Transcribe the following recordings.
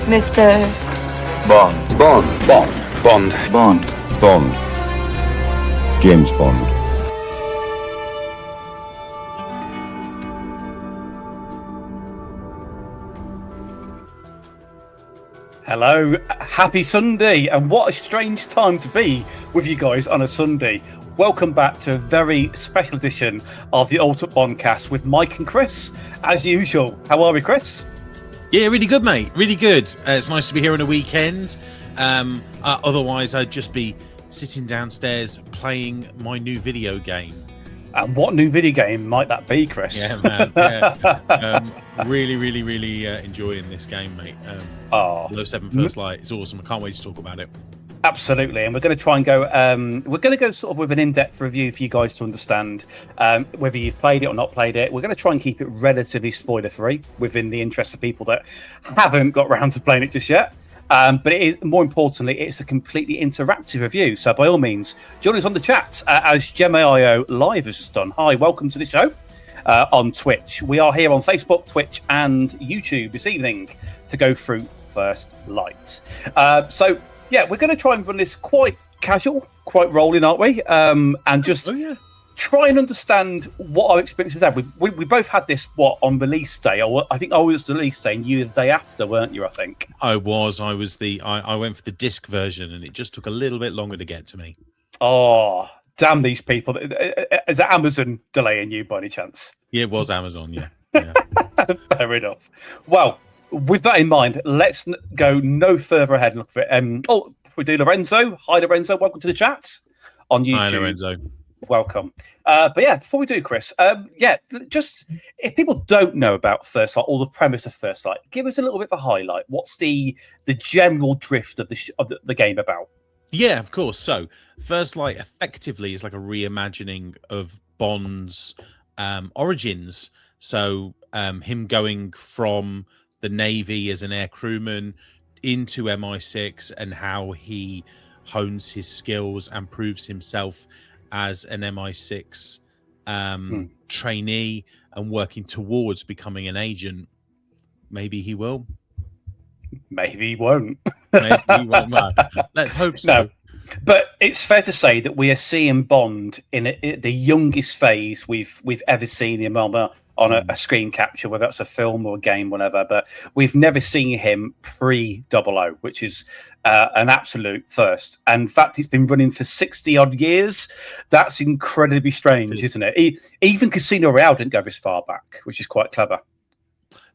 Mr. Bond. Bond. Bond. Bond. Bond. Bond. James Bond. Hello, happy Sunday, and what a strange time to be with you guys on a Sunday. Welcome back to a very special edition of the Ultimate Bondcast with Mike and Chris, as usual. How are we, Chris? Yeah, really good, mate. Really good. It's nice to be here on a weekend. Otherwise, I'd just be sitting downstairs playing my new video game. And what new video game might that be, Chris? Yeah, man. Yeah. Really enjoying this game, mate. Low 7 First Light. It's awesome. I can't wait to talk about it. Absolutely, and we're going to try and go. We're going to go sort of with an in-depth review for you guys to understand whether you've played it or not played it. We're going to try and keep it relatively spoiler-free within the interest of people that haven't got around to playing it just yet. But it is, more importantly, it's a completely interactive review. So by all means, join us on the chat as Gemma.io Live has just done. Hi, welcome to the show on Twitch. We are here on Facebook, Twitch, and YouTube this evening to go through First Light. So yeah, we're going to try and run this quite casual, quite rolling, aren't we? And just try and understand what our experiences had. We both had this, on release day? Or I think I was release day and you the day after, weren't you, I think? I went for the disc version and it just took a little bit longer to get to me. Oh, damn these people. Is it Amazon delaying you by any chance? Yeah, it was Amazon, yeah. Fair enough. Well, with that in mind, let's go no further ahead and look for it. We do Lorenzo. Hi, Lorenzo. Welcome to the chat on YouTube. Hi, Lorenzo. Welcome. But yeah, before we do, Chris, just if people don't know about First Light or the premise of First Light, give us a little bit of a highlight. What's the general drift of the game about? Yeah, of course. So, First Light effectively is like a reimagining of Bond's origins. So, him going from the Navy as an air crewman into MI6 and how he hones his skills and proves himself as an MI6 trainee and working towards becoming an agent. Maybe he will. Maybe he won't. Maybe he won't. No. Let's hope so. No. But it's fair to say that we are seeing Bond in the youngest phase we've ever seen him on a screen capture, whether that's a film or a game, whatever. But we've never seen him pre-00, which is an absolute first. And in fact, it's been running for 60-odd years. That's incredibly strange, isn't it? Even Casino Royale didn't go this far back, which is quite clever.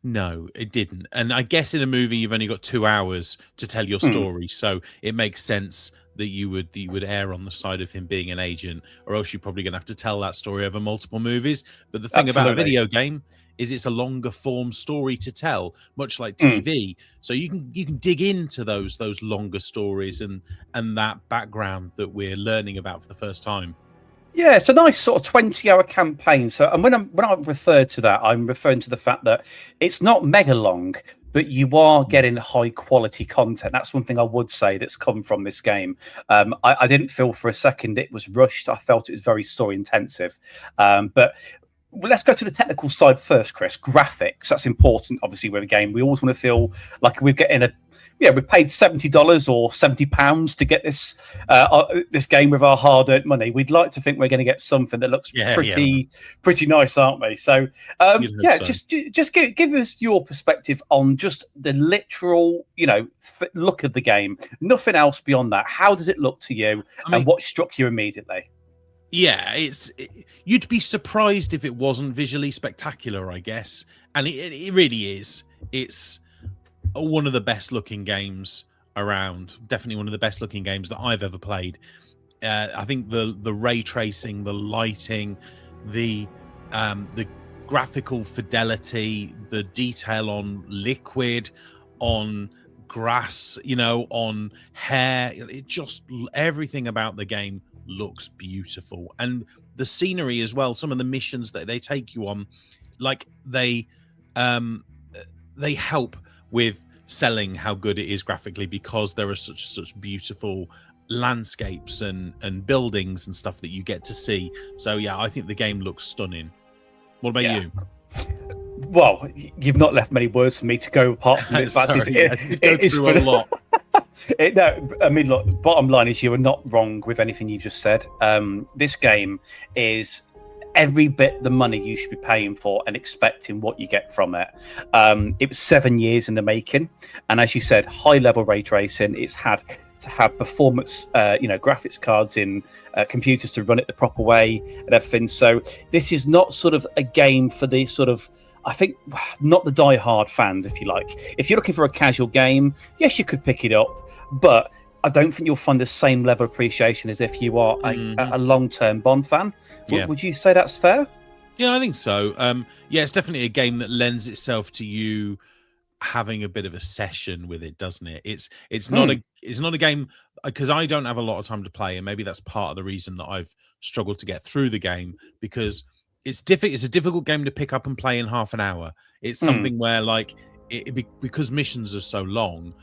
No, it didn't. And I guess in a movie, you've only got 2 hours to tell your story. So it makes sense that you would err on the side of him being an agent, or else you're probably going to have to tell that story over multiple movies. But the thing about a video game is it's a longer form story to tell, much like TV. So you can dig into those longer stories and that background that we're learning about for the first time. Yeah, it's a nice sort of 20-hour campaign. So, and when I refer to that, I'm referring to the fact that it's not mega long, but you are getting high quality content. That's one thing I would say that's come from this game. I didn't feel for a second it was rushed. I felt it was very story intensive. But let's go to the technical side first, Chris. Graphics, that's important, obviously, with a game. We always want to feel like we're getting we've paid $70 or £70 to get this game with our hard-earned money. We'd like to think we're going to get something that looks pretty nice, aren't we? So, just give us your perspective on just the literal, look of the game. Nothing else beyond that. How does it look to you, and what struck you immediately? Yeah, you'd be surprised if it wasn't visually spectacular, I guess, and it really is. It's one of the best looking games around. Definitely one of the best looking games that I've ever played. I think the ray tracing, the lighting, the graphical fidelity, the detail on liquid, on grass, on hair, everything about the game looks beautiful. And the scenery as well, some of the missions that they take you on, like they help with selling how good it is graphically, because there are such beautiful landscapes and buildings and stuff that you get to see. So yeah, I think the game looks stunning. What about you? Well, you've not left many words for me to go apart from the fact Sorry, I did go through a lot. No, I mean, look, bottom line is you are not wrong with anything you just said. This game is every bit the money you should be paying for and expecting what you get from it. It was 7 years in the making. And as you said, high level ray tracing. It's had to have performance, graphics cards in computers to run it the proper way and everything. So this is not sort of a game for the sort of, I think, not the die-hard fans, if you like. If you're looking for a casual game, yes, you could pick it up, but I don't think you'll find the same level of appreciation as if you are a long-term Bond fan. Would you say that's fair? Yeah, I think so. It's definitely a game that lends itself to you having a bit of a session with it, doesn't it? It's not a game, because I don't have a lot of time to play, and maybe that's part of the reason that I've struggled to get through the game, because it's a difficult game to pick up and play in half an hour. It's something where, like, because missions are so long,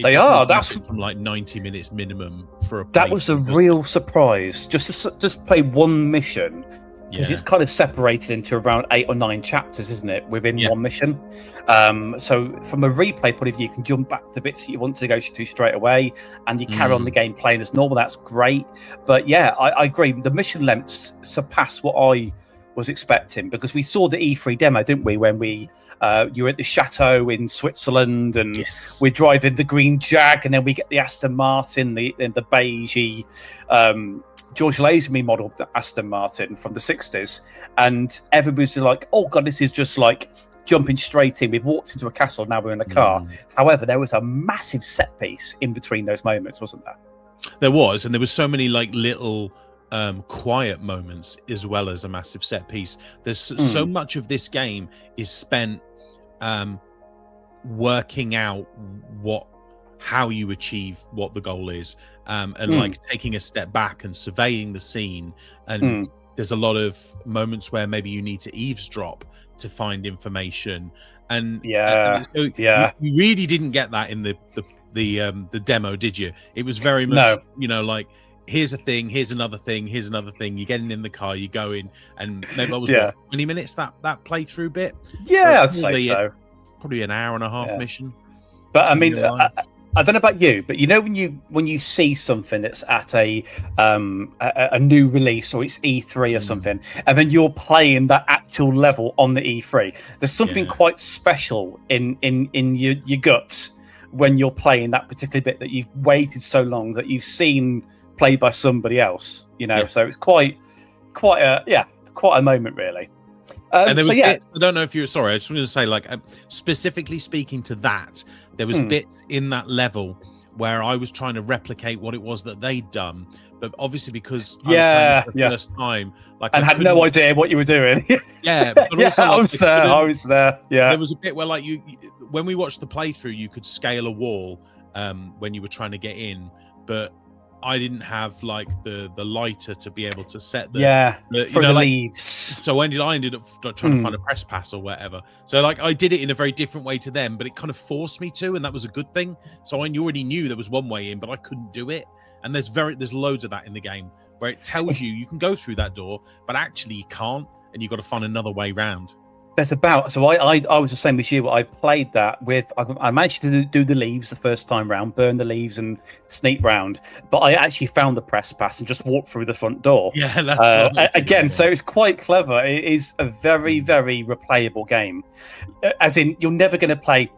they are. That's from like 90 minutes minimum for a. That was a real surprise. Just play one mission, because it's kind of separated into around 8 or 9 chapters, isn't it, within one mission? So from a replay point of view, you can jump back to bits that you want to go to straight away, and you carry on the game playing as normal. That's great. But yeah, I agree. The mission lengths surpass what I was expecting, because we saw the E3 demo, didn't we, when you were at the chateau in Switzerland, and we're driving the green Jag, and then we get the Aston Martin, the beigey George Lazenby model Aston Martin from the 60s, and everybody's like, oh god, this is just like jumping straight in. We've walked into a castle, now we're in a car. However, there was a massive set piece in between those moments, wasn't there? There was, and there was so many like little quiet moments as well as a massive set piece. There's so much of this game is spent working out how you achieve what the goal is, and like taking a step back and surveying the scene. And there's a lot of moments where maybe you need to eavesdrop to find information. And you really didn't get that in the demo, did you? It was very much like, here's a thing, here's another thing, here's another thing. You're getting in the car, you're going, and maybe it was 20 minutes that playthrough bit. Yeah, I'd say so. Probably an hour and a half mission. But I mean, I don't know about you, but you know, when you see something that's at a new release, or it's E3 or something, and then you're playing that actual level on the E3, there's something quite special in your guts when you're playing that particular bit that you've waited so long, that you've seen played by somebody else, so it's quite a moment, really. And there was bits, I don't know if you're sorry, I just wanted to say, like, specifically speaking to that, there was bits in that level where I was trying to replicate what it was that they'd done, but obviously because I was playing it for the first time, like, and had no idea what you were doing. But also, I was there. Yeah, there was a bit where, like, you when we watched the playthrough, you could scale a wall when you were trying to get in, but I didn't have like the lighter to be able to set the leaves. So I ended up trying to find a press pass or whatever. So like I did it in a very different way to them, but it kind of forced me to, and that was a good thing. So I already knew there was one way in, but I couldn't do it. And there's loads of that in the game where it tells you can go through that door, but actually you can't, and you've got to find another way round. So I was the same as you. I played that with, I managed to do the leaves the first time round, burn the leaves and sneak round, but I actually found the press pass and just walked through the front door. Yeah, that's again. So it's quite clever. It is a very, very replayable game. As in, you're never going to play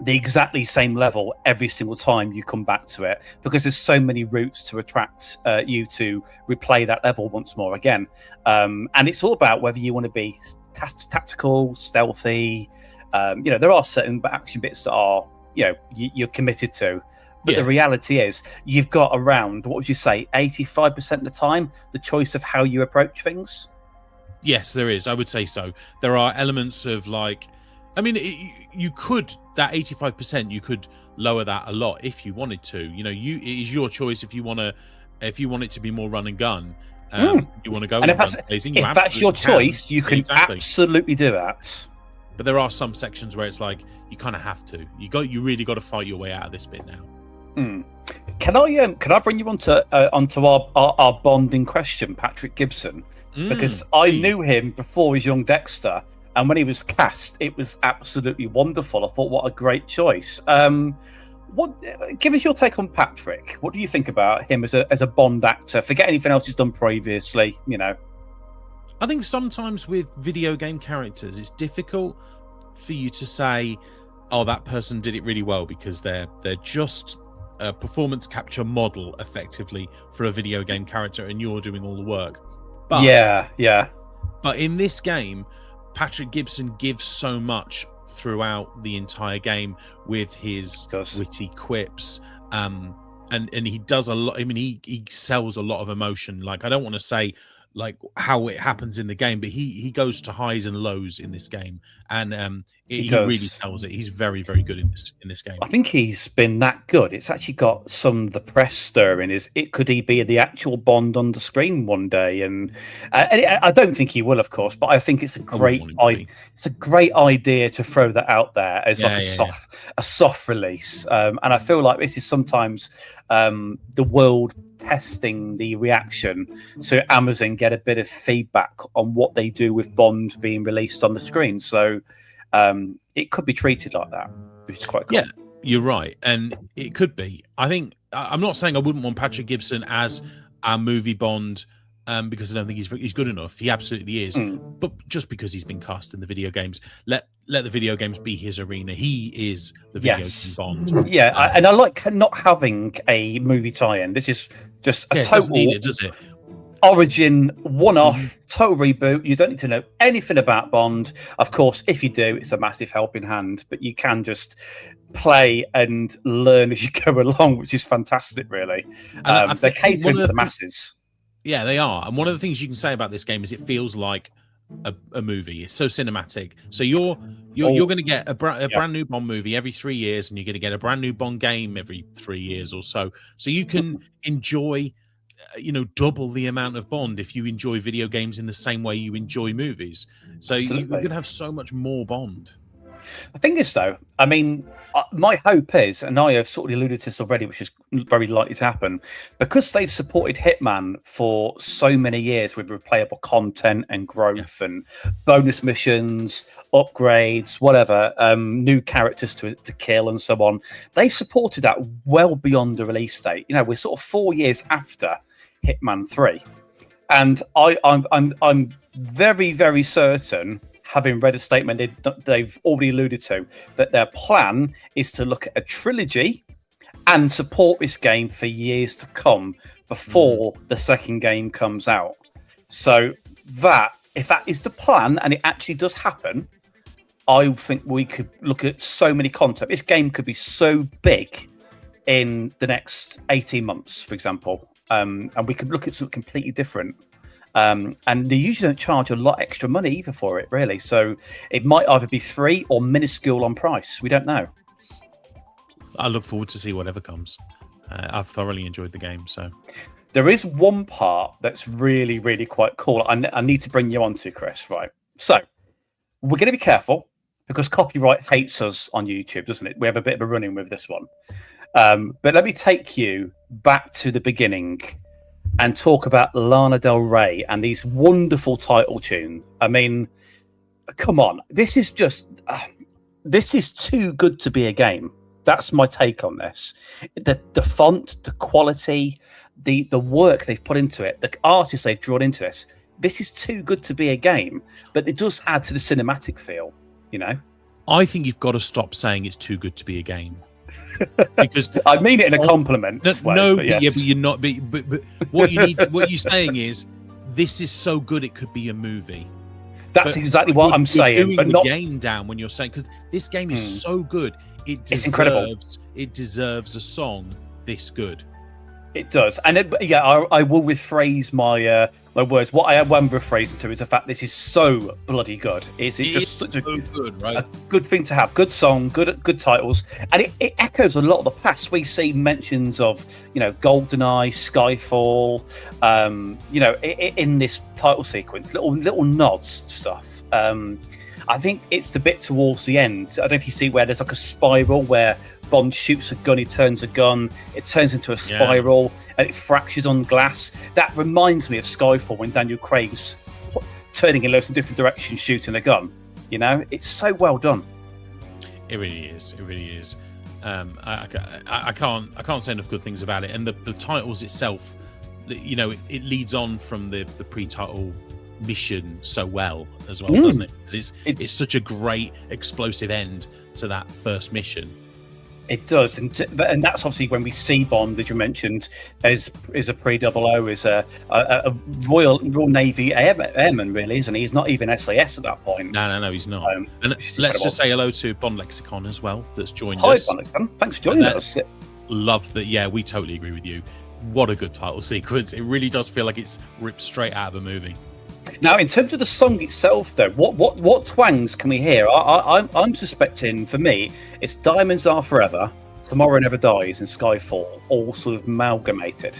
the exactly same level every single time you come back to it, because there's so many routes to attract you to replay that level once more again. And it's all about whether you want to be tactical, stealthy. There are certain action bits that are, you're committed to. But the reality is, you've got around, what would you say, 85% of the time, the choice of how you approach things? Yes, there is. I would say so. There are elements of, like, I mean, you could, that 85%, you could lower that a lot if you wanted to. It is your choice if you want it to be more run and gun. You want to go, and if that's your choice, you can absolutely do that. But there are some sections where it's like you kind of have to. You really got to fight your way out of this bit now. Can I bring you onto our Bond in question, Patrick Gibson, because I knew him before as young Dexter. And when he was cast, it was absolutely wonderful. I thought, what a great choice. Give us your take on Patrick. What do you think about him as a Bond actor? Forget anything else he's done previously. I think sometimes with video game characters, it's difficult for you to say, "Oh, that person did it really well," because they're just a performance capture model, effectively, for a video game character, and you're doing all the work. But, yeah. But in this game, Patrick Gibson gives so much throughout the entire game with his witty quips, and he does a lot. I mean, he sells a lot of emotion. Like, I don't want to say like how it happens in the game, but he goes to highs and lows in this game, and he really sells it. He's very, very good in this game. I think he's been that good. It's actually got some of the press stirring. Could he be the actual Bond on the screen one day? And I don't think he will, of course, but I think it's a great idea to throw that out there as a soft release. And I feel like this is sometimes the world testing the reaction to Amazon, get a bit of feedback on what they do with Bond being released on the screen. So it could be treated like that, which is quite cool. Yeah, you're right, and it could be. I think I'm not saying I wouldn't want Patrick Gibson as our movie Bond, because I don't think he's good enough. He absolutely is, but just because he's been cast in the video games, let the video games be his arena. He is the video game Bond. Yeah, and I like not having a movie tie-in. This is just a total. Doesn't need it, does it? Origin, one-off, total reboot. You don't need to know anything about Bond. Of course, if you do, it's a massive helping hand, but you can just play and learn as you go along, which is fantastic, really. They're catering for the masses. Yeah, they are. And one of the things you can say about this game is it feels like a movie. It's so cinematic. So you're going to get a brand new Bond movie every 3 years, and you're going to get a brand new Bond game every 3 years or so. So you can enjoy double the amount of Bond if you enjoy video games in the same way you enjoy movies. So you're going to have so much more Bond. The thing is, though, I mean, my hope is, and I have sort of alluded to this already, which is very likely to happen, because they've supported Hitman for so many years with replayable content and growth and bonus missions, upgrades, whatever, new characters to kill and so on. They've supported that well beyond the release date. We're sort of 4 years after Hitman 3, and I'm very, very certain, having read a statement they've already alluded to, that their plan is to look at a trilogy and support this game for years to come before the second game comes out. So if that is the plan and it actually does happen, I think we could look at so many content. This game could be so big in the next 18 months, for example, and we could look at something completely different. And they usually don't charge a lot extra money either for it, really. So it might either be free or minuscule on price. We don't know. I look forward to see whatever comes. I've thoroughly enjoyed the game. So there is one part that's really, really quite cool. I need to bring you on to, Chris. Right. So we're going to be careful because copyright hates us on YouTube, doesn't it? We have a bit of a run-in with this one. But let me take you back to the beginning and talk about Lana Del Rey and these wonderful title tunes. I mean, come on. This is just... this is too good to be a game. That's my take on this. The font, the quality, the work they've put into it, the artists they've drawn into this. This is too good to be a game, but it does add to the cinematic feel, I think you've got to stop saying it's too good to be a game. Because I mean it in a compliment way. No, but yes. but you're not. But what you need, what you're saying is, this is so good it could be a movie. That's exactly what I'm saying. Doing but the not game down when you're saying, because this game is so good, it's incredible. It deserves a song this good. It does, and I will rephrase my my words. What I am rephrasing to is the fact this is so bloody good. It's just such a good, right? A good thing to have. Good song, good titles, and it echoes a lot of the past. We see mentions of GoldenEye, Skyfall, in this title sequence, little nods stuff. I think it's the bit towards the end. I don't know if you see where there's like a spiral where Bond shoots a gun, he turns a gun, it turns into a spiral, and it fractures on glass. That reminds me of Skyfall when Daniel Craig's turning in loads of different directions, shooting a gun. You know, it's so well done. It really is. It really is. I can't say enough good things about it. And the titles itself, you know, it leads on from the pre-title mission so well as well, doesn't it? 'Cause it's such a great explosive end to that first mission. It does, and that's obviously when we see Bond, as you mentioned, is a pre-00, is a Royal Navy airman, really, isn't he? He's not even SAS at that point. No, he's not. And let's just say hello to Bond Lexicon as well, that's joined us. Hi, Bond Lexicon. Thanks for joining us. Love that. Yeah, we totally agree with you. What a good title sequence. It really does feel like it's ripped straight out of a movie. Now, in terms of the song itself, though, what twangs can we hear? I'm suspecting, for me, it's "Diamonds Are Forever," "Tomorrow Never Dies," and "Skyfall," all sort of amalgamated.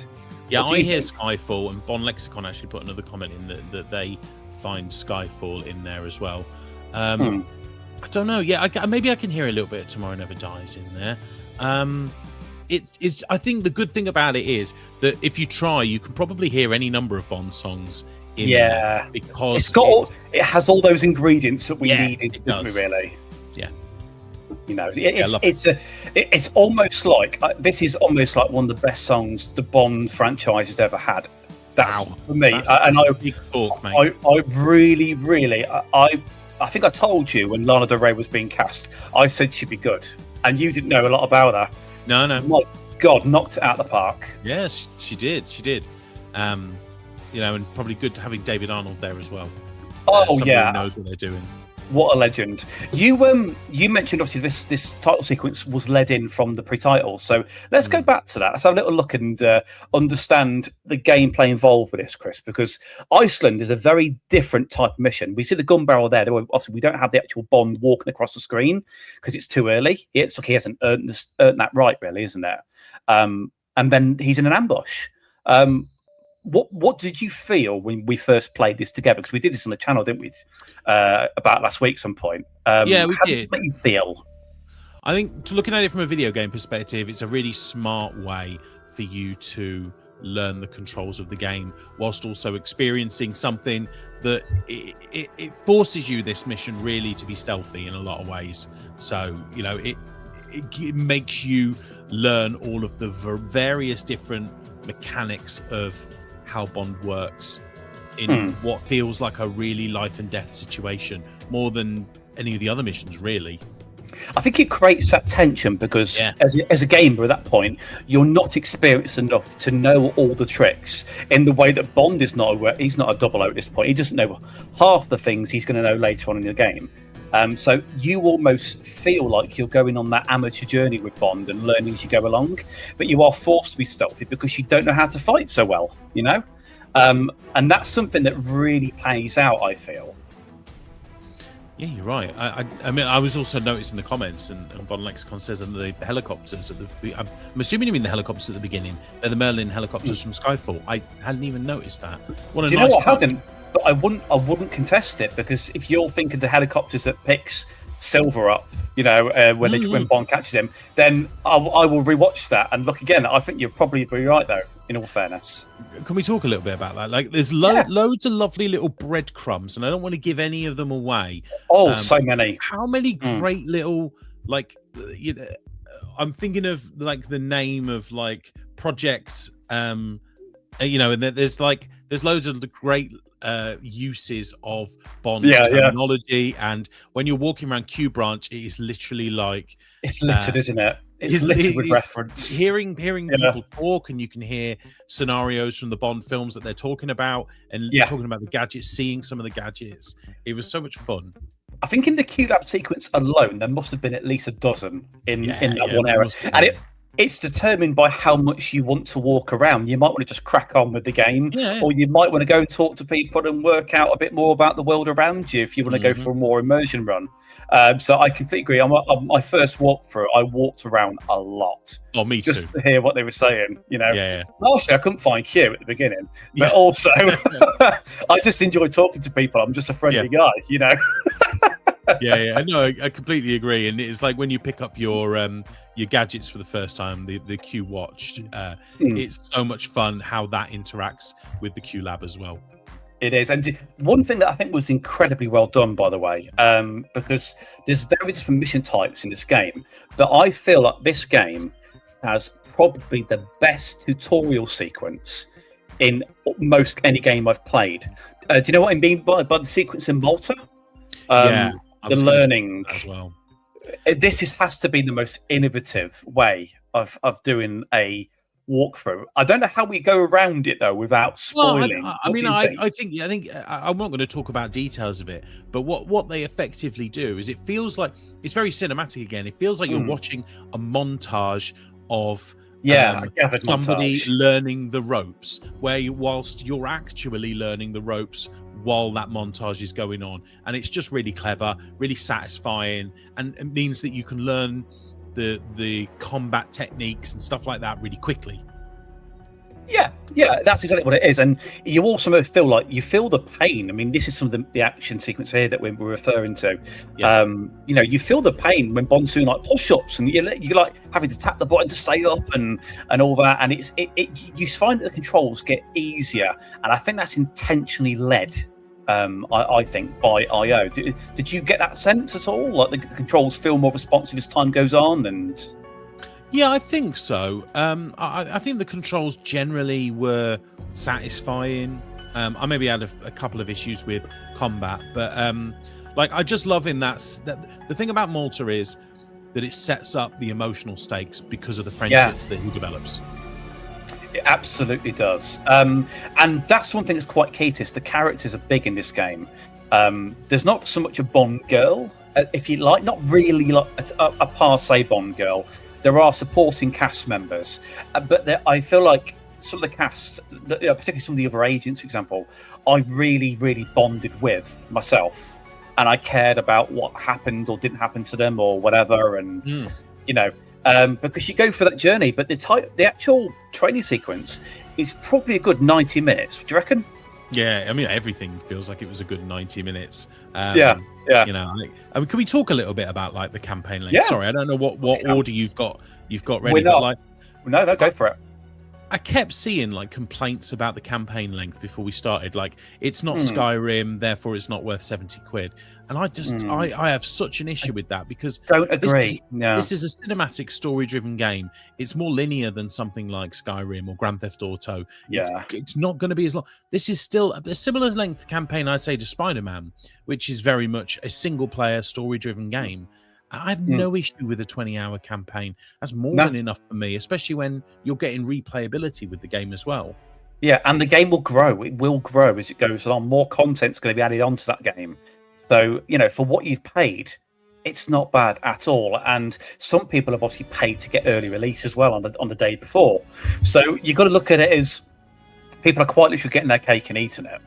Yeah, I hear Skyfall, and Bond Lexicon actually put another comment in that they find Skyfall in there as well. I don't know. Yeah, maybe I can hear a little bit of "Tomorrow Never Dies" in there. It is. I think the good thing about it is that if you try, you can probably hear any number of Bond songs. Because it has all those ingredients that we needed, really. Yeah, you know, it's almost like this is almost like one of the best songs the Bond franchise has ever had. That's for me, a big talk, mate. I really, I think I told you when Lana Del Rey was being cast, I said she'd be good, and you didn't know a lot about her. No. My God, knocked it out of the park. Yes, she did. You know, and probably good to having David Arnold there as well. Somebody who knows what they're doing. What a legend! You mentioned obviously this title sequence was led in from the pre-title, so let's go back to that. Let's have a little look and understand the gameplay involved with this, Chris, because Iceland is a very different type of mission. We see the gun barrel there. Obviously, we don't have the actual Bond walking across the screen because it's too early. It's like he hasn't earned that right, really, isn't it? And then he's in an ambush. What did you feel when we first played this together? Because we did this on the channel, didn't we? About last week, some point. Yeah, we did. How did it make you feel? I think, looking at it from a video game perspective, it's a really smart way for you to learn the controls of the game, whilst also experiencing something that it forces you, this mission, really to be stealthy in a lot of ways. So, you know, it makes you learn all of the various different mechanics of how Bond works in what feels like a really life and death situation, more than any of the other missions, really. I think it creates that tension because as a gamer at that point, you're not experienced enough to know all the tricks in the way that Bond is not aware. He's not a 00 at this point. He doesn't know half the things he's going to know later on in the game. So you almost feel like you're going on that amateur journey with Bond and learning as you go along, but you are forced to be stealthy because you don't know how to fight so well, you know? And that's something that really plays out, I feel. Yeah, you're right. I mean, I was also noticing the comments, and Bond Lexicon says that the helicopters I'm assuming you mean the helicopters at the beginning. They're the Merlin helicopters from Skyfall. I hadn't even noticed that. What a Do you nice know what? touch. I hadn't. But I wouldn't contest it, because if you're thinking the helicopters that picks Silver up, you know, when Bond catches him, then I will rewatch that and look again. I think you're probably right, though, in all fairness. Can we talk a little bit about that? Like, there's loads of lovely little breadcrumbs, and I don't want to give any of them away. Oh, so many. How many great little, like, you know, I'm thinking of, like, the name of, like, projects, you know, and there's loads of the great uses of Bond terminology, and when you're walking around Q Branch, it is literally like it's littered, isn't it? It's littered with reference. Hearing people talk, and you can hear scenarios from the Bond films that they're talking about, and talking about the gadgets, seeing some of the gadgets. It was so much fun. I think in the Q-Lab sequence alone, there must have been at least a dozen in that one area, and it's determined by how much you want to walk around. You might want to just crack on with the game, or you might want to go and talk to people and work out a bit more about the world around you if you want to go for a more immersion run. So I completely agree. On my first walkthrough, I walked around a lot. Oh, me just too. To hear what they were saying, you know. Actually, I couldn't find Q at the beginning, but also I just enjoy talking to people. I'm just a friendly guy, you know. No, I completely agree. And it's like when you pick up your gadgets for the first time, the Q Watch. It's so much fun how that interacts with the Q Lab as well. It is, and one thing that I think was incredibly well done, by the way, because there's very different mission types in this game, but I feel like this game has probably the best tutorial sequence in most any game I've played. Do you know what I mean by the sequence in Malta? Yeah, the learning as well. This has to be the most innovative way of doing a walkthrough. I don't know how we go around it though without spoiling. Well, I think I'm not going to talk about details of it, but what they effectively do is it feels like it's very cinematic again. It feels like you're watching a montage of somebody learning the ropes, whilst you're actually learning the ropes while that montage is going on, and it's just really clever, really satisfying, and it means that you can learn the combat techniques and stuff like that really quickly. Yeah, that's exactly what it is. And you also feel like you feel the pain. I mean, this is some of the action sequence here that we're referring to. Yeah. You feel the pain when Bond's doing like push-ups, and you're like having to tap the button to stay up and all that. And you find that the controls get easier, and I think that's intentionally led. I think by IO. Did you get that sense at all? Like the controls feel more responsive as time goes on, and. Yeah, I think so. I think the controls generally were satisfying. I maybe had a couple of issues with combat, but I just love in that the thing about Malta is that it sets up the emotional stakes because of the friendships that he develops. It absolutely does. And that's one thing that's quite key to this. The characters are big in this game. There's not so much a Bond girl, if you like, not really like a par se Bond girl. There are supporting cast members, but I feel like some of the cast, particularly some of the other agents, for example, I really, really bonded with myself, and I cared about what happened or didn't happen to them or whatever, and because you go for that journey. But the actual training sequence is probably a good 90 minutes. Do you reckon? Yeah, I mean, everything feels like it was a good 90 minutes. Yeah. You know, can we talk a little bit about like the campaign length? Yeah. Sorry, I don't know what order you've got ready. We're not. But like, No, go for it. I kept seeing like complaints about the campaign length before we started. Like, it's not Skyrim, therefore it's not worth 70 quid. And I just, I have such an issue with that because Don't agree. This is a cinematic story-driven game. It's more linear than something like Skyrim or Grand Theft Auto. Yeah. It's not going to be as long. This is still a similar length campaign, I'd say, to Spider-Man, which is very much a single-player story-driven game. I have no issue with a 20-hour campaign. That's more than enough for me, especially when you're getting replayability with the game as well. Yeah, and the game will grow. It will grow as it goes along. More content's going to be added onto that game. So, for what you've paid, it's not bad at all. And some people have obviously paid to get early release as well on the day before. So you've got to look at it as people are quite literally getting their cake and eating it.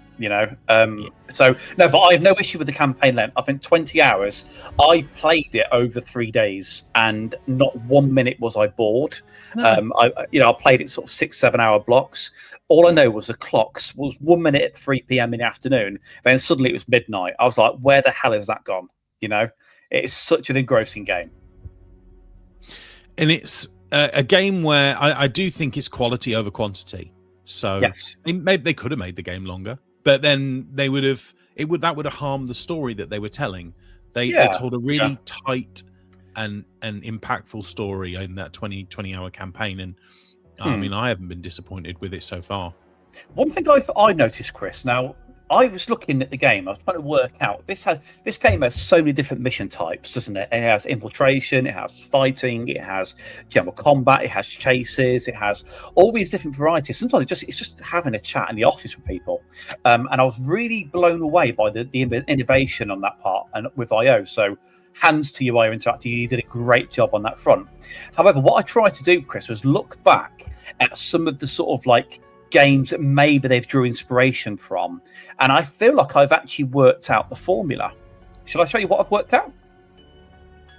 So no, but I have no issue with the campaign length. I think 20 hours. I played it over 3 days, and not 1 minute was I bored. No. I played it sort of 6-7 hour blocks. All I know was the clocks was 1 minute at 3 p.m. in the afternoon. Then suddenly it was midnight. I was like, where the hell has that gone? It's such an engrossing game, and it's a game where I do think it's quality over quantity. So yes. Maybe they could have made the game longer. But then that would have harmed the story that they were telling. They told a really tight and impactful story in that 20 hour campaign, and I mean, I haven't been disappointed with it so far. One thing I noticed, Chris. Now, I was looking at the game. I was trying to work out this game has so many different mission types, doesn't it? It has infiltration, it has fighting, it has general combat, it has chases, it has all these different varieties. Sometimes it's just having a chat in the office with people, and I was really blown away by the innovation on that part and with IO. So, hands to you, IO Interactive. You did a great job on that front. However, what I tried to do, Chris, was look back at some of the sort of like games that maybe they've drew inspiration from, and I feel like I've actually worked out the formula. Should I show you what I've worked out?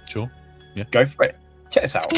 Sure. Yeah. Go for it. Check this out.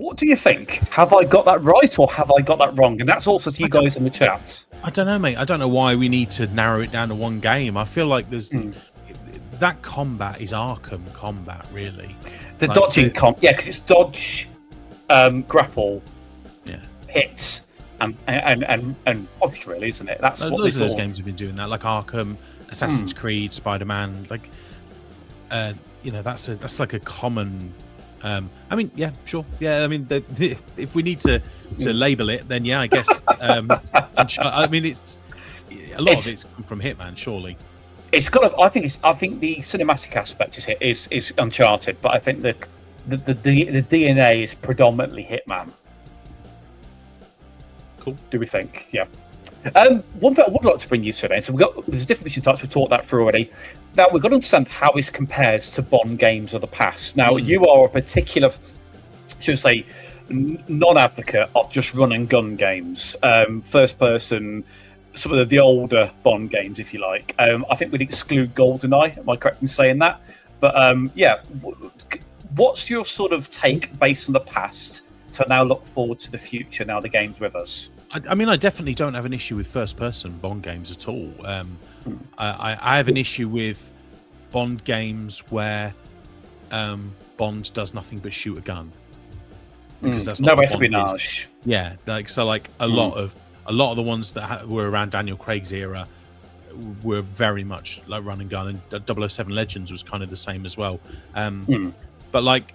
What do you think? Have I got that right or have I got that wrong? And that's also to you guys in the chat. I don't know, mate. I don't know why we need to narrow it down to one game. I feel like there's that combat is Arkham combat, really. The Like, dodging because it's dodge, grapple, Yeah. hit, and dodge, really, isn't it? That's what Loads of those all- games have been doing that, like Arkham, Assassin's Creed, Spider-Man. Like, that's like a common. I mean, yeah, sure, yeah. I mean, if we need to label it, then yeah, I guess. I mean, it's a lot of it's come from Hitman, surely. It's got. I think the cinematic aspect is Uncharted, but I think the DNA is predominantly Hitman. Cool. Do we think? Yeah. One thing I would like to bring you to then. So there's different mission types. We've talked that through already. Now we've got to understand how this compares to Bond games of the past. Now you are a particular, should I say, non-advocate of just run and gun games, first person, some of the older Bond games, if you like. I think we'd exclude GoldenEye. Am I correct in saying that? But yeah, what's your sort of take based on the past to now look forward to the future? Now the game's with us. I mean, I definitely don't have an issue with first-person Bond games at all. I have an issue with Bond games where Bond does nothing but shoot a gun, because that's not no what Bond is. espionage. Yeah, like a lot of the ones that were around Daniel Craig's era were very much like run and gun, and 007 Legends was kind of the same as well. But like,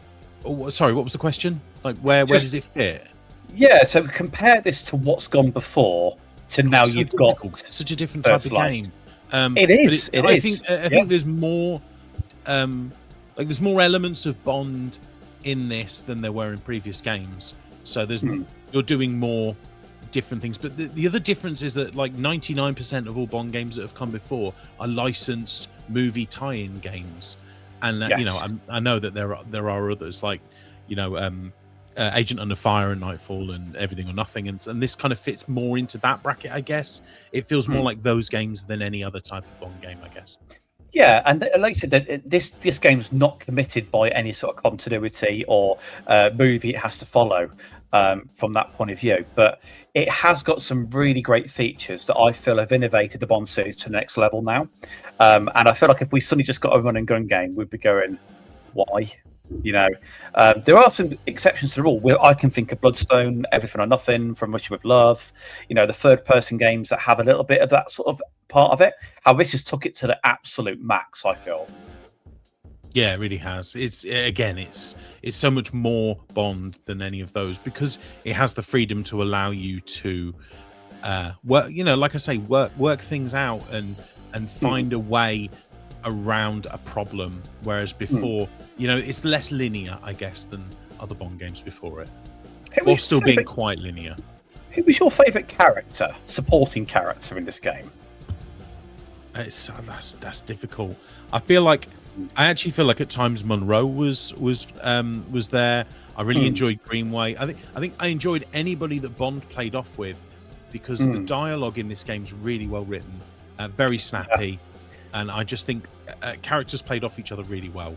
sorry, what was the question? Like, where does it fit? Yeah, so compare this to what's gone before to now So you've difficult. got such a different type of First Light. game. It is. I think there's more, there's more elements of Bond in this than there were in previous games. So there's you're doing more different things. But the other difference is that like 99% of all Bond games that have come before are licensed movie tie-in games, and I know that there are others like Agent Under Fire and Nightfall and Everything or Nothing, and this kind of fits more into that bracket, I guess. It feels more like those games than any other type of Bond game, I guess. Yeah, and like I said, this game's not committed by any sort of continuity or movie it has to follow from that point of view. But it has got some really great features that I feel have innovated the Bond series to the next level now. And I feel like if we suddenly just got a run and gun game, we'd be going, why? There are some exceptions to the rule. I can think of Bloodstone, Everything or Nothing, From Russia with Love. The third-person games that have a little bit of that sort of part of it. How this has took it to the absolute max, I feel. Yeah, it really has. It's so much more Bond than any of those, because it has the freedom to allow you to work. Like I say, work things out and find a way around a problem, whereas before it's less linear, I guess, than other Bond games before it, while still being quite linear. Who was your favourite supporting character in this game? That's difficult. I actually feel like at times Monroe was there. I really enjoyed Greenway. I think I enjoyed anybody that Bond played off with, because the dialogue in this game's really well written, very snappy. And I just think characters played off each other really well.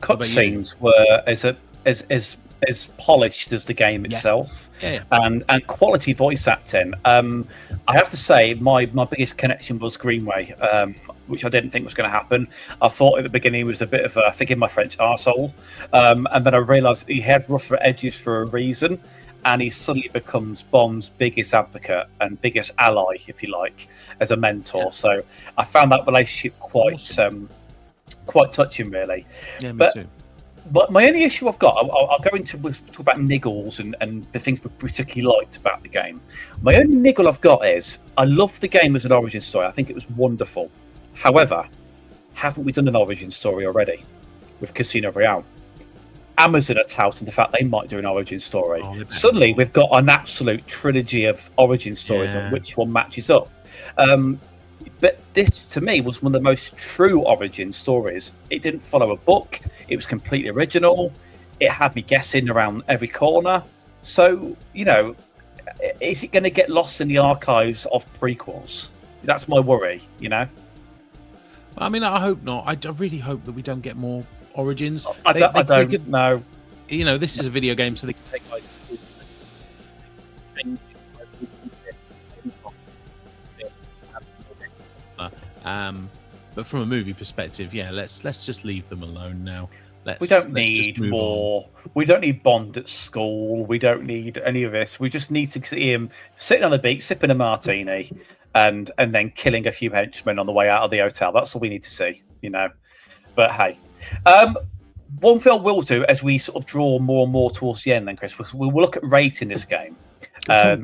Cutscenes were as polished as the game itself, and quality voice acting. I have to say, my biggest connection was Greenway, which I didn't think was going to happen. I thought at the beginning he was a bit of a, forgive my French, arsehole, and then I realised he had rougher edges for a reason. And he suddenly becomes Bond's biggest advocate and biggest ally, if you like, as a mentor. Yeah. So I found that relationship quite touching, really. Yeah, me too. But my only issue I've got, I'll go into, we'll talk about niggles and the things we particularly liked about the game. My only niggle I've got is, I loved the game as an origin story. I think it was wonderful. However, haven't we done an origin story already with Casino Royale? Amazon are touting the fact they might do an origin story. Suddenly, we've got an absolute trilogy of origin stories and which one matches up. But this, to me, was one of the most true origin stories. It didn't follow a book. It was completely original. It had me guessing around every corner. So, is it going to get lost in the archives of prequels? That's my worry, I mean, I hope not. I really hope that we don't get more Origins. I don't know. you know, this is a video game, so they can take licenses. But from a movie perspective, yeah, let's just leave them alone now. We don't need more. We don't need Bond at school. We don't need any of this. We just need to see him sitting on the beach, sipping a martini, and then killing a few henchmen on the way out of the hotel. That's all we need to see, you know. But hey, one thing I will do as we sort of draw more and more towards the end, then Chris, we'll look at rating this game. Do I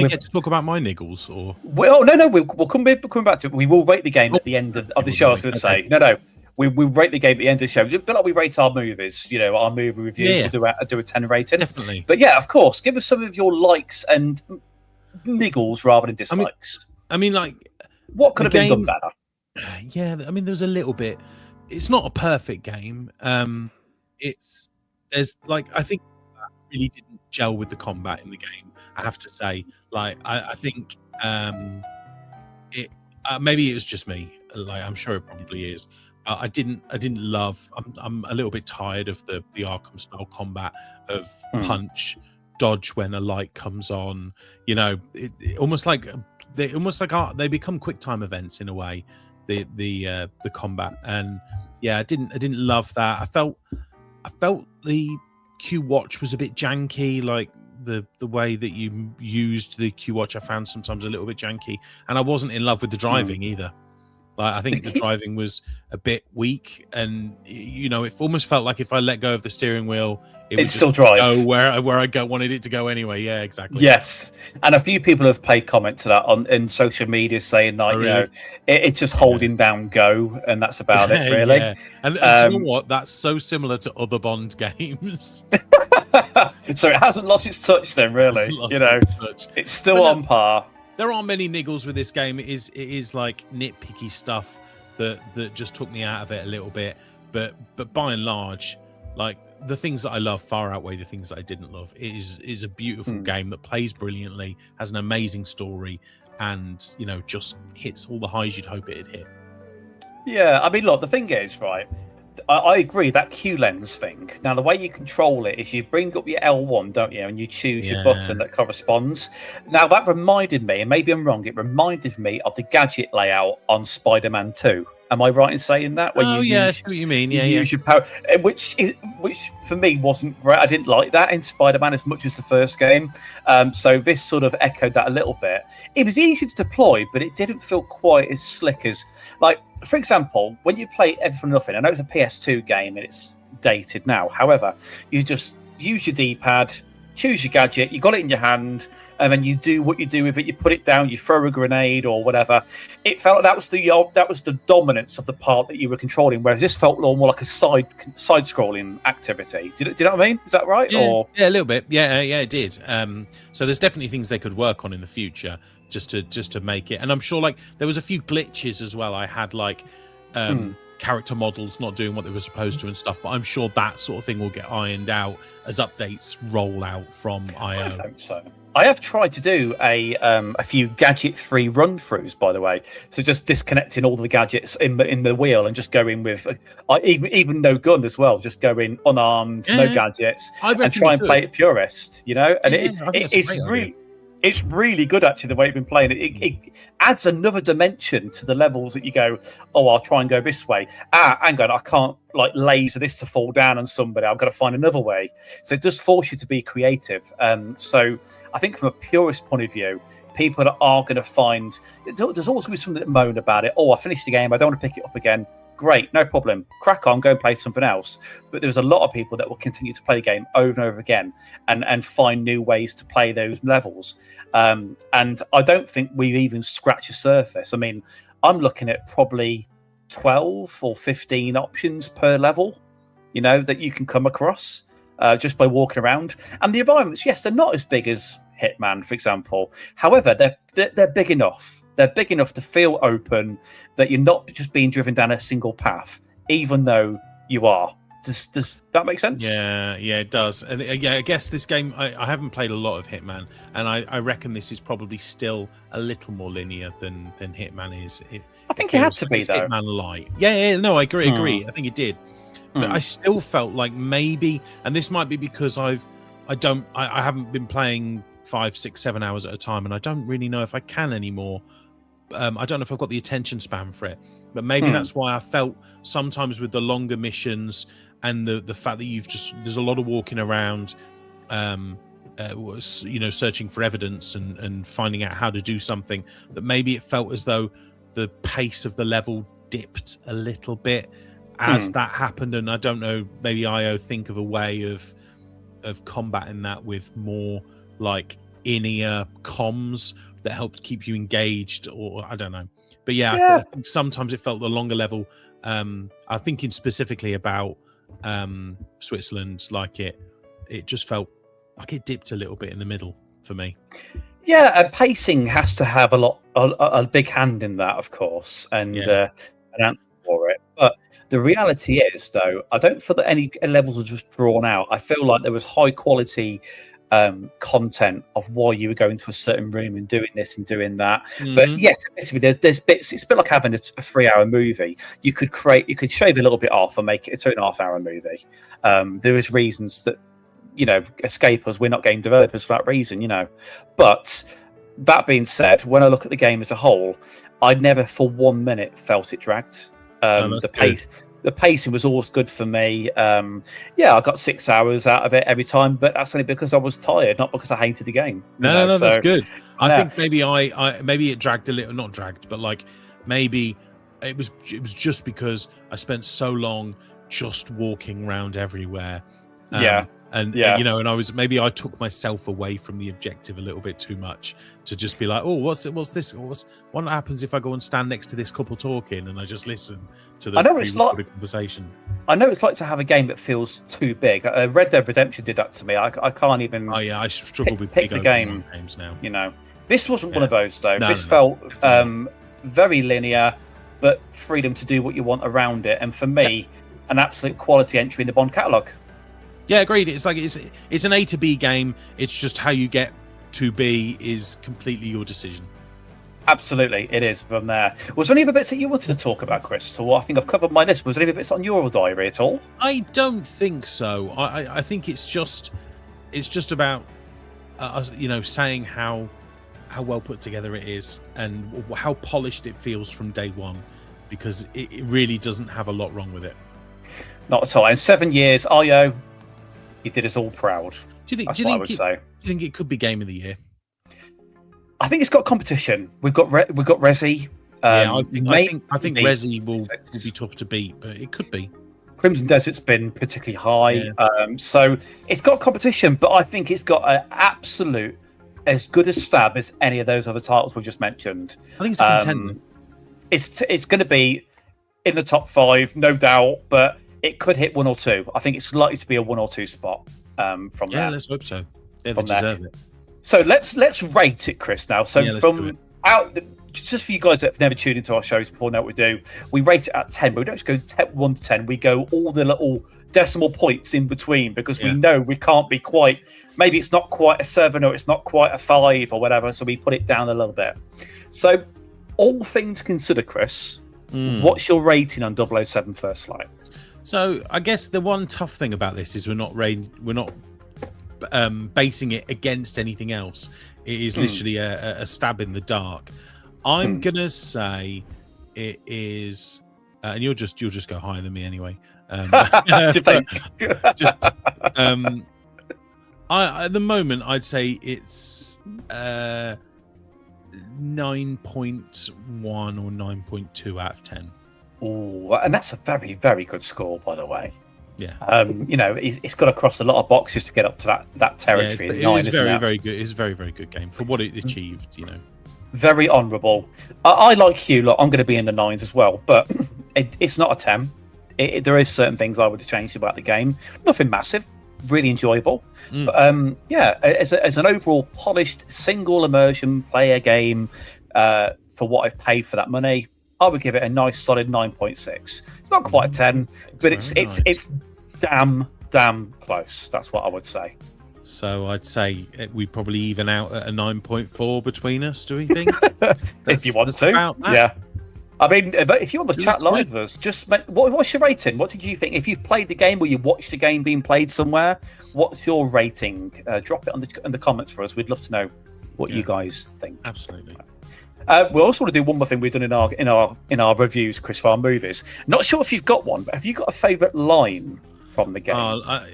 get to talk about my niggles, or? Well, no, we'll come back to it. We will rate the game at the end of the show. I was going to say, no. We rate the game at the end of the show. But like we rate our movies, you know, our movie reviews. Yeah. We'll do a 10 rating. Definitely. But yeah, of course, give us some of your likes and niggles rather than dislikes. I mean, like, what could have been done better? Yeah, I mean, there's a little bit. It's not a perfect game. I think that really didn't gel with the combat in the game. I have to say, like, I think maybe it was just me. Like, I'm sure it probably is. I didn't love. I'm a little bit tired of the Arkham style combat of punch, dodge when a light comes on. You know, it almost like they become quick time events in a way. The combat, and yeah, I didn't love that. I felt the Q watch was a bit janky. Like the way that you used the Q watch, I found sometimes a little bit janky, and I wasn't in love with the driving either. Like, I think the driving was a bit weak, and you know, it almost felt like if I let go of the steering wheel, it would still drive. Go where I wanted it to go anyway. Yeah, exactly. Yes, and a few people have paid comment to that in social media, saying that you know it's just holding down go, and that's about it, really. Yeah. And you know what? That's so similar to other Bond games. So it hasn't lost its touch, then, really. You know, it's still on par. There aren't many niggles with this game. It is like nitpicky stuff that just took me out of it a little bit. But by and large, like, the things that I love far outweigh the things that I didn't love. It is a beautiful game that plays brilliantly, has an amazing story, and you know, just hits all the highs you'd hope it'd hit. Yeah, I mean, look, the thing is, right, I agree, that Q lens thing. Now, the way you control it is you bring up your L1, don't you, and you choose your button that corresponds. Now, that reminded me, and maybe I'm wrong, it reminded me of the gadget layout on Spider-Man 2. Am I right in saying that? Where I see what you mean. Use your power, which for me wasn't great. I didn't like that in Spider-Man as much as the first game. So this sort of echoed that a little bit. It was easy to deploy, but it didn't feel quite as slick as, like, for example, when you play Everything for Nothing. I know it's a PS2 game and it's dated now. However, you just use your D-pad, choose your gadget, you got it in your hand, and then you do what you do with it. You put it down, you throw a grenade or whatever. It felt like that was the dominance of the part that you were controlling, whereas this felt more like a side-scrolling activity. Do you know what I mean? Is that right? Yeah, a little bit. Yeah, it did. So there's definitely things they could work on in the future just to make it. And I'm sure, like, there was a few glitches as well. I had like character models not doing what they were supposed to and stuff, but I'm sure that sort of thing will get ironed out as updates roll out from IO. I hope so. I have tried to do a few gadget-free run-throughs, by the way. So just disconnecting all the gadgets in the wheel and just going with even no gun as well. Just going unarmed, no gadgets, and try and play it purist. You know, and it's really good, actually, the way you've been playing it. It adds another dimension to the levels that you go, oh, I'll try and go this way. Hang on, I can't, like, laser this to fall down on somebody. I've got to find another way. So it does force you to be creative. So I think from a purist point of view, people that are going to find... There's always going to be something that moan about it. Oh, I finished the game. I don't want to pick it up again. Great, no problem. Crack on, go and play something else. But there's a lot of people that will continue to play the game over and over again and find new ways to play those levels. And I don't think we've even scratched the surface. I mean, I'm looking at probably 12 or 15 options per level, you know, that you can come across just by walking around. And the environments, yes, they're not as big as Hitman, for example. However, they're big enough. They're big enough to feel open, that you're not just being driven down a single path, even though you are. Does that make sense? Yeah, it does. And yeah, I guess this game, I haven't played a lot of Hitman, and I reckon this is probably still a little more linear than Hitman is. I think it had to be, though. Hitman Light. Yeah, no, I agree. I think it did. but I still felt like maybe, and this might be because I haven't been playing 5, 6, 7 hours at a time, and I don't really know if I can anymore. I don't know if I've got the attention span for it, but maybe that's why I felt sometimes with the longer missions and the fact that there's a lot of walking around, searching for evidence and finding out how to do something, that maybe it felt as though the pace of the level dipped a little bit as that happened. And I don't know, maybe IO think of a way of combating that with more like in-ear comms that helped keep you engaged, or I don't know. But I think sometimes it felt the longer level. I'm thinking specifically about Switzerland, like it just felt like it dipped a little bit in the middle for me. Yeah, pacing has to have a big hand in that, of course, and an answer for it. But the reality is, though, I don't feel that any levels were just drawn out. I feel like there was high quality content of why you were going to a certain room and doing this and doing that. But yes, there's bits. It's a bit like having a 3-hour movie. You could shave a little bit off and make it a 2.5-hour movie. There is reasons that, escape us. We're not game developers for that reason, But that being said, when I look at the game as a whole, I never for 1 minute felt it dragged. The pacing was always good for me. I got 6 hours out of it every time, but that's only because I was tired, not because I hated the game. No, that's good. I think maybe maybe it dragged a little, not dragged, but like maybe it was just because I spent so long just walking around everywhere. And I took myself away from the objective a little bit too much to just be like, oh, what's this? What happens if I go and stand next to this couple talking and I just listen to the conversation? I know it's like to have a game that feels too big. Red Dead Redemption did that to me. I can't even. Oh yeah, I struggle with pick the game games now. This wasn't one of those though. This felt very linear, but freedom to do what you want around it. And for me, an absolute quality entry in the Bond catalogue. Yeah, agreed. It's like it's an A to B game. It's just how you get to B is completely your decision. Absolutely, it is from there. Was there any other bits that you wanted to talk about, Crystal? I think I've covered my list. Was there any other bits on your diary at all? I don't think so. I think it's just about saying how well put together it is and how polished it feels from day one, because it really doesn't have a lot wrong with it. Not at all. In 7 years, IO, he did us all proud. Do you think it could be Game of the Year? I think it's got competition. We've got Resi. I think Resi will be tough to beat, but it could be. Crimson Desert's been particularly high, so it's got competition. But I think it's got an absolute as good a stab as any of those other titles we've just mentioned. I think it's a contender. It's going to be in the top 5, no doubt, but it could hit 1 or 2. I think it's likely to be a 1 or 2 spot from there. Yeah, let's hope so. They deserve it. So let's rate it, Chris. Now, just for you guys that have never tuned into our shows before, know what we do. We rate it at 10, but we don't just go 1 to 10. We go all the little decimal points in between because we know we can't be quite. Maybe it's not quite a 7 or it's not quite a 5 or whatever. So we put it down a little bit. So, all things considered, Chris, what's your rating on 007 First Light? So I guess the one tough thing about this is we're not basing it against anything else. It is literally a stab in the dark. I'm gonna say it is, and you'll just go higher than me anyway. At the moment, I'd say it's 9.1 or 9.2 out of 10. Oh, and that's a very, very good score, by the way. Yeah. It's got to cross a lot of boxes to get up to that territory. Yeah, it is very good. It's a very, very good game for what it achieved. Very honourable. I like you. I'm going to be in the 9s as well, but it's not a 10. There is certain things I would have changed about the game. Nothing massive. Really enjoyable. But, as an overall polished single immersion player game for what I've paid for that money, I would give it a nice solid 9.6. It's not quite a 10, but it's damn close. That's what I would say. So I'd say we probably even out at a 9.4 between us. Do we think? If you want to, I mean, if you're on the It chat was live with us, just what's your rating? What did you think? If you've played the game or you watched the game being played somewhere, what's your rating? Drop it in the comments for us. We'd love to know what you guys think. Absolutely. We also want to do one more thing we've done in our reviews, Chris, for our movies. Not sure if you've got one, but have you got a favourite line from the game? I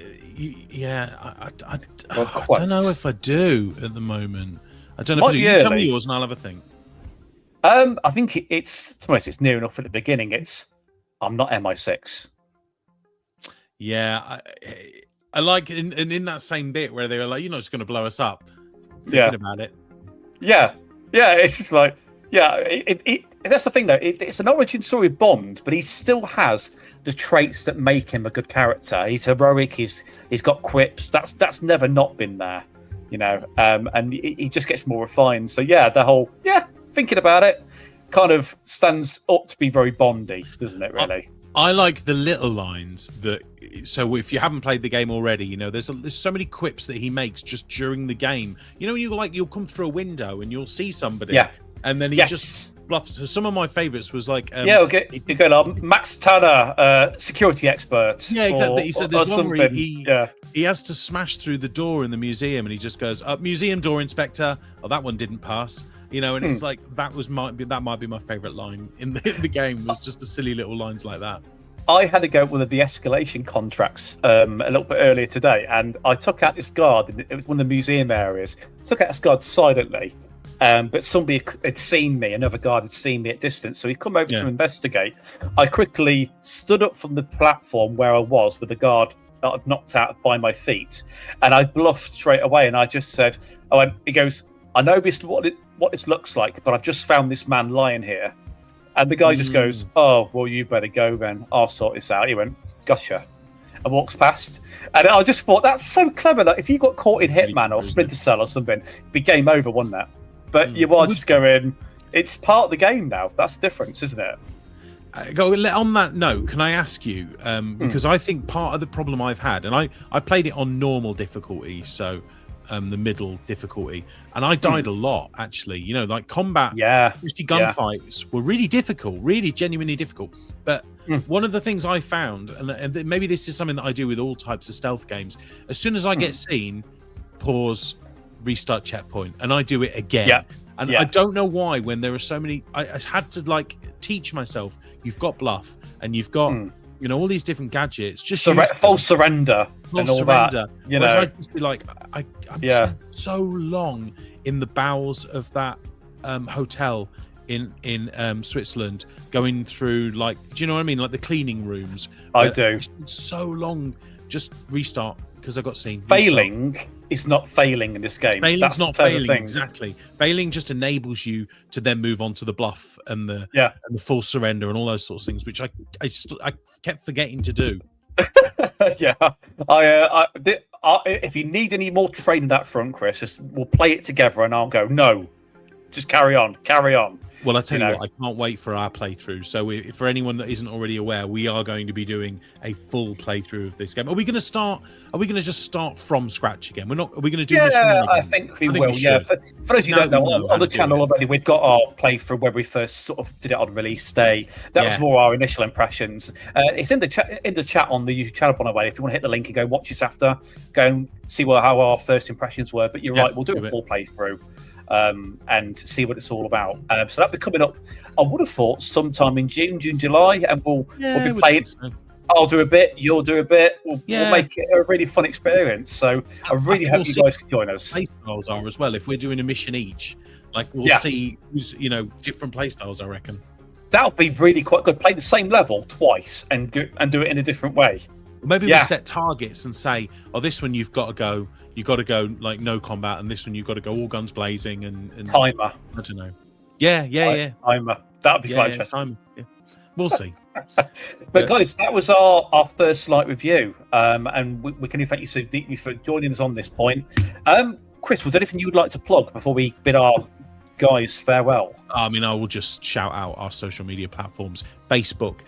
don't know if I do at the moment. I don't know if I do. You tell me yours and I'll have a think. I think it's to be honest, it's near enough at the beginning. I'm not MI6. Yeah, I like in that same bit where they were like, "You're not just going to blow us up." Yeah, thinking about it. Yeah. It's just like, that's the thing though. It's an origin story of Bond, but he still has the traits that make him a good character. He's heroic. He's got quips. That's never not been there, you know. And he just gets more refined. So the whole thinking about it kind of stands up to be very Bondy, doesn't it? Really. I like the little lines that. So if you haven't played the game already, you know there's so many quips that he makes just during the game. You know, you'll come through a window and you'll see somebody, and then he just bluffs. So some of my favorites was like, you go Max Tanner, security expert. Yeah, exactly. So there's one where he has to smash through the door in the museum, and he just goes, "Museum door, inspector." Oh, that one didn't pass. You know, and it's like that might be my favorite line in the game. Was just the silly little lines like that. I had to go with one of the escalation contracts a little bit earlier today, and I took out this guard. It was one of the museum areas. Took out this guard silently, but somebody had seen me. Another guard had seen me at distance, so he'd come over to investigate. I quickly stood up from the platform where I was with the guard that I'd knocked out by my feet, and I bluffed straight away. And I just said, he goes, "I know what this looks like, but I've just found this man lying here." And the guy just goes, "Oh, well, you better go then. I'll sort this out." He went, "Gotcha," and walks past. And I just thought, that's so clever. Like, if you got caught in Hitman or Splinter Cell or something, it'd be game over, wouldn't it? But you are just going, it's part of the game now. That's the difference, isn't it? On that note, can I ask you, because I think part of the problem I've had, and I played it on normal difficulty, so the middle difficulty, and I died a lot, actually. You know, like combat, especially gunfights, were really difficult, really genuinely difficult. But one of the things I found, and maybe this is something that I do with all types of stealth games, as soon as I get seen, pause, restart checkpoint, and I do it again. And I don't know why, when there are so many, I had to teach myself, you've got bluff and you've got you know, all these different gadgets, just false surrender and all that. You know, I'd just be like, I'm spent so long in the bowels of that hotel in Switzerland, going through, like, do you know what I mean? Like the cleaning rooms. I do. So long, just restart because I got seen. Failing is not failing in this game. Failing's not failing, exactly. Failing just enables you to then move on to the bluff and the full surrender and all those sorts of things, which I kept forgetting to do. If you need any more training that front, Chris, we'll play it together, and I'll go, no, just carry on. Well, I tell you what, I can't wait for our playthrough. So, for anyone that isn't already aware, we are going to be doing a full playthrough of this game. Are we going to just start from scratch again? Are we going to do? I think we will. For those of you who don't know, on the channel already, we've got our playthrough where we first sort of did it on release day. That was more our initial impressions. It's in the chat on the YouTube channel, by the way. If you want to hit the link and go watch this after, go and see how our first impressions were. But you're right, we'll do a full playthrough. And see what it's all about. So that'll be coming up, I would have thought, sometime in June, July, and we'll be playing. I'll do a bit, you'll do a bit. We'll make it a really fun experience. So I really hope you guys can join us. Playstyles are as well. If we're doing a mission each, like we'll see who's, different playstyles, I reckon. That'll be really quite good. Play the same level twice and do it in a different way. Maybe we set targets and say, this one you've got to go like no combat, and this one you've got to go all guns blazing and timer. I don't know. Yeah. Timer. That'd be quite interesting. Yeah. We'll see. But guys, that was our first light review, and we can thank you so deeply for joining us on this point. Chris, was there anything you would like to plug before we bid our guys farewell? I mean, I will just shout out our social media platforms. Facebook.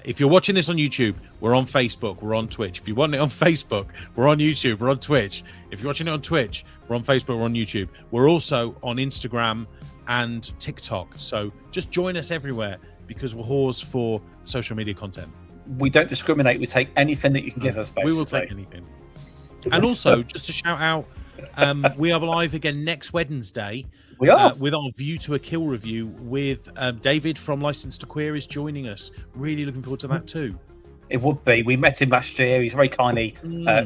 If you're watching this on YouTube, we're on Facebook, we're on Twitch. If you want it on Facebook, we're on YouTube, we're on Twitch. If you're watching it on Twitch, we're on Facebook, we're on YouTube. We're also on Instagram and TikTok. So just join us everywhere. because we're whores for social media content. We don't discriminate. We take anything that you can give us, basically. We will take anything. And also, just to shout out, we are live again next Wednesday. We are. With our View to a Kill review with David from License to Queer is joining us. Really looking forward to that too. It would be. We met him last year. He's very kindly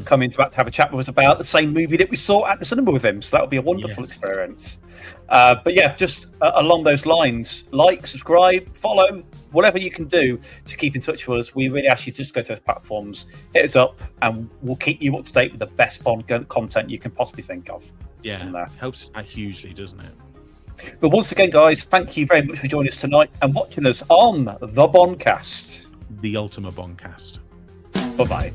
come into that to have a chat with us about the same movie that we saw at the cinema with him. So that would be a wonderful experience. But yeah, just along those lines, like, subscribe, follow, whatever you can do to keep in touch with us. We really ask you to just go to those platforms, hit us up, and we'll keep you up to date with the best Bond content you can possibly think of. Yeah, helps that hugely, doesn't it? But once again, guys, thank you very much for joining us tonight and watching us on the Bondcast. The Ultimate Bondcast. Bye-bye.